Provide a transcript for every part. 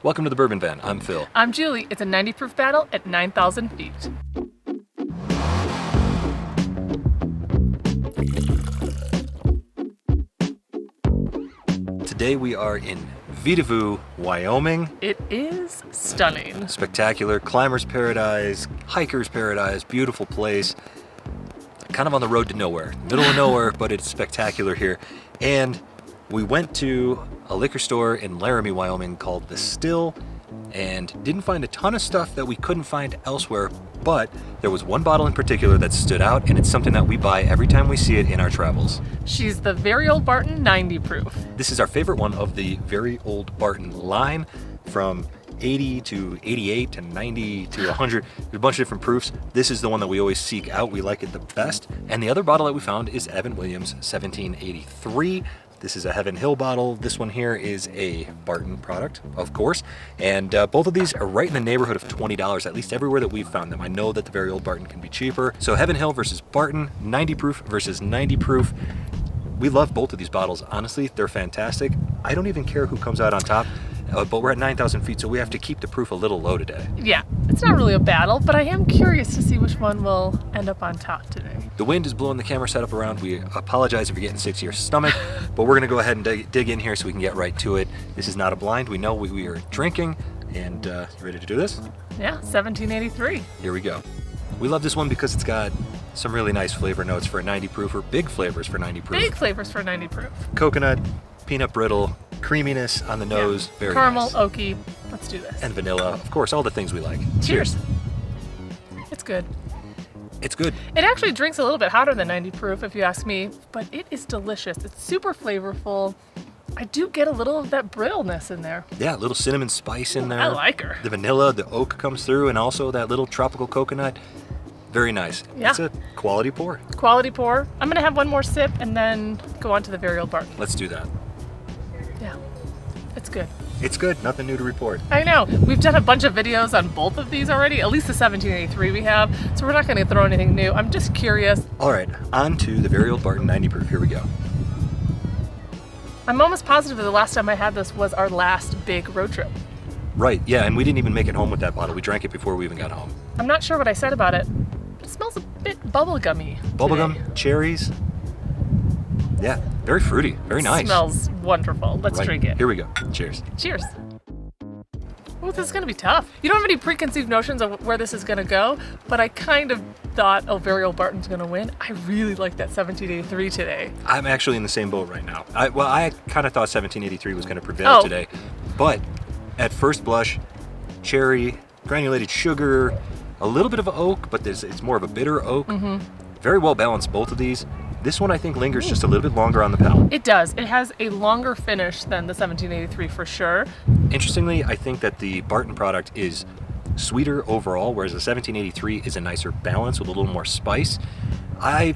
Welcome to the Bourbon Van. I'm Phil. I'm Julie. It's a 90 proof battle at 9,000 feet. Today we are in Vedauwoo, Wyoming. It is stunning. Spectacular, climber's paradise, hiker's paradise, beautiful place. Kind of on the road to nowhere. Middle of nowhere, but it's spectacular here. And we went to a liquor store in Laramie, Wyoming called Distilling, and didn't find a ton of stuff that we couldn't find elsewhere, but there was one bottle in particular that stood out, and it's something that we buy every time we see it in our travels. She's the very old Barton 90 proof. This is our favorite one of the very old Barton line, from 80 to 88 to 90 to 100. There's a bunch of different proofs. This is the one that we always seek out. We like it the best. And the other bottle that we found is Evan Williams 1783. This is a Heaven Hill bottle. This one here is a Barton product, of course. And both of these are right in the neighborhood of $20, at least everywhere that we've found them. I know that the very old Barton can be cheaper. So Heaven Hill versus Barton, 90 proof versus 90 proof. We love both of these bottles. Honestly, they're fantastic. I don't even care who comes out on top, but we're at 9,000 feet, so we have to keep the proof a little low today. Yeah, it's not really a battle, but I am curious to see which one will end up on top today. The wind is blowing the camera setup around. We apologize if you're getting sick to your stomach, but we're gonna go ahead and dig in here so we can get right to it. This is not a blind. We know we are drinking, and you ready to do this? Yeah, 1783. Here we go. We love this one because it's got some really nice flavor notes for a 90 proof, or big flavors for 90 proof. Big flavors for 90 proof. Coconut, peanut brittle, creaminess on the nose, yeah. very Caramel, nice. oaky. Let's do this. And vanilla, of course, all the things we like. Cheers. It's good. It's good. It actually drinks a little bit hotter than 90 proof, if you ask me, but it is delicious. It's super flavorful. I do get a little of that brittleness in there. Yeah, a little cinnamon spice in there. I like her. The vanilla, the oak comes through, and also that little tropical coconut. Very nice. Yeah. It's a quality pour. Quality pour. I'm gonna have one more sip and then go on to the very old Barton. Let's do that. Yeah, it's good. It's good. Nothing new to report. I know. We've done a bunch of videos on both of these already, at least the 1783 we have, so we're not gonna throw anything new. I'm just curious. All right, on to the very old Barton 90 proof. Here we go. I'm almost positive that the last time I had this was our last big road trip. Right, yeah, and we didn't even make it home with that bottle. We drank it before we even got home. I'm not sure what I said about it. It smells a bit bubblegummy. Bubblegum, cherries. Yeah, very fruity, very nice. Smells wonderful. Let's drink it. Here we go. Cheers. Cheers. Oh, this is gonna be tough. You don't have any preconceived notions of where this is gonna go, but I kind of thought, oh, very old Barton's gonna win. I really like that 1783 today. I'm actually in the same boat right now. I kind of thought 1783 was gonna prevail today, but at first blush, cherry, granulated sugar, a little bit of oak, but it's more of a bitter oak. Mm-hmm. Very well balanced, both of these. This one I think lingers just a little bit longer on the palate. It does. It has a longer finish than the 1783 for sure. Interestingly, I think that the Barton product is sweeter overall, whereas the 1783 is a nicer balance with a little more spice. I'm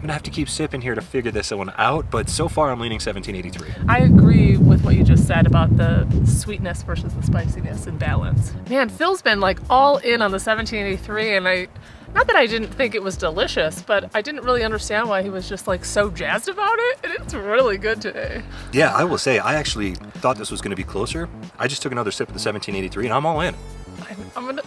gonna have to keep sipping here to figure this one out, but so far I'm leaning 1783. I agree with what you just said about the sweetness versus the spiciness and balance. Man, Phil's been like all in on the 1783, and not that I didn't think it was delicious, but I didn't really understand why he was just like so jazzed about it, and it's really good today. Yeah, I will say, I actually thought this was gonna be closer. I just took another sip of the 1783 and I'm all in. I'm gonna...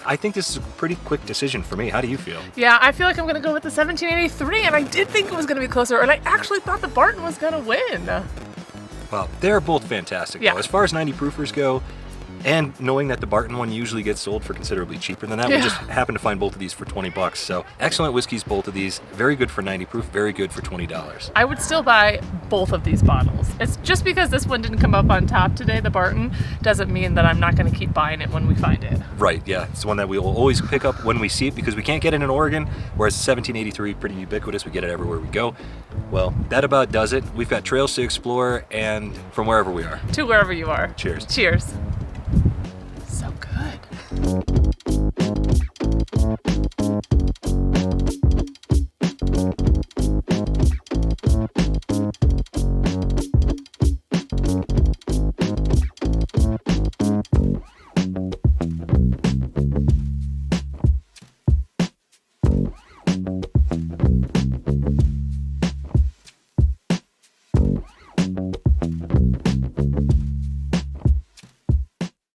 I think this is a pretty quick decision for me. How do you feel? Yeah, I feel like I'm gonna go with the 1783, and I did think it was gonna be closer, and I actually thought the Barton was gonna win. Well, they're both fantastic though. As far as 90 proofers go, and knowing that the Barton one usually gets sold for considerably cheaper than that, we just happened to find both of these for 20 bucks. So excellent whiskeys, both of these. Very good for 90 proof, very good for $20. I would still buy both of these bottles. It's just because this one didn't come up on top today, the Barton, doesn't mean that I'm not gonna keep buying it when we find it. Right, yeah. It's one that we will always pick up when we see it because we can't get it in Oregon, whereas 1783, pretty ubiquitous. We get it everywhere we go. Well, that about does it. We've got trails to explore, and from wherever we are. To wherever you are. Cheers. Cheers.